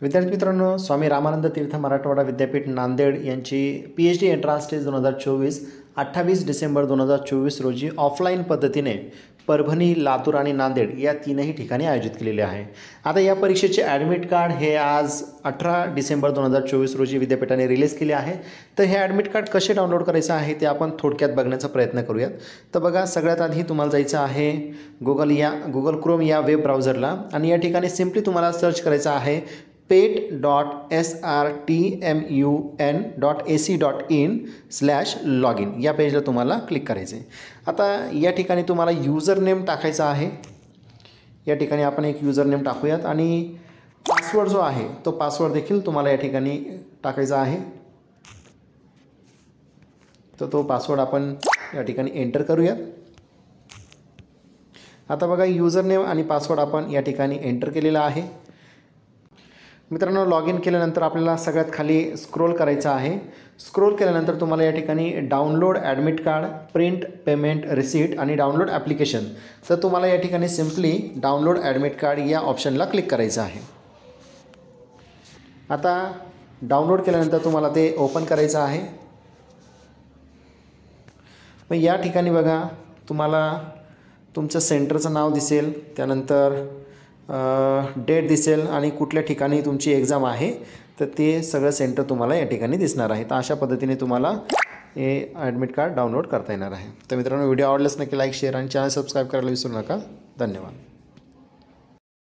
विद्यार्थी मित्रांनो, स्वामी रामानंद तीर्थ मराठवाडा विद्यापीठ नांदेड यांची PhD एंट्रन्स टेस्ट 2024 28 डिसेंबर 2024 रोजी ऑफलाईन पद्धतीने परभणी, लातूर आणि नांदेड या तीनही ठिकाणी आयोजित केलेले आहे। आता या परीक्षेचे ॲडमिट कार्ड हे आज 18 डिसेंबर 2024 रोजी विद्यापीठाने रिलीज केले आहे। तर हे ॲडमिट कार्ड कसे डाउनलोड करायचं आहे ते आपण थोडक्यात बघण्याचा प्रयत्न करूयात। तर बघा, सगळ्यात आधी तुम्हाला जायचं आहे गुगल क्रोम या वेब ब्राउझरला आणि या ठिकाणी सिम्पली तुम्हाला सर्च करायचं आहे pet.srtmun.ac.in/login या पेजला तुम्हाला क्लिक करायचं आहे। आता या ठिकाणी तुम्हाला यूजर नेम टाकायचा आहे। या ठिकाणी आपण एक यूजर नेम टाकूयात आणि पासवर्ड जो आहे तो पासवर्ड देखील तुम्हाला या ठिकाणी टाकायचा आहे। तर तो पासवर्ड आपण या ठिकाणी एंटर करूयात। आता बघा, यूजर नेम आणि पासवर्ड आपण या ठिकाणी एंटर केलेला आहे। मित्रांनो, लॉग इन केल्यानंतर आपल्याला सगळ्यात खाली स्क्रोल करायचं आहे। स्क्रोल केल्यानंतर तुम्हाला या ठिकाणी download admit card, print payment receipt आणि डाउनलोड ॲप्लिकेशन, तर तुम्हाला या ठिकाणी सिम्पली डाउनलोड ॲडमिट कार्ड या ऑप्शनला क्लिक करायचं आहे। आता डाउनलोड केल्यानंतर तुम्हाला ते ओपन करायचं आहे। मग या ठिकाणी बघा, तुम्हाला तुमचं सेंटरचं नाव दिसेल, त्यानंतर डेट दिसेल आणि कुठल्या ठिकाणी तुमची एक्झाम आहे तर ते सगळं सेंटर तुम्हाला या ठिकाणी दिसणार आहे। तर अशा पद्धतीने तुम्हाला हे ॲडमिट कार्ड डाउनलोड करता येणार आहे। तर मित्रांनो, व्हिडिओ आवडल्यास नक्की लाईक, शेअर आणि चॅनल सबस्क्राईब करायला विसरू नका। धन्यवाद।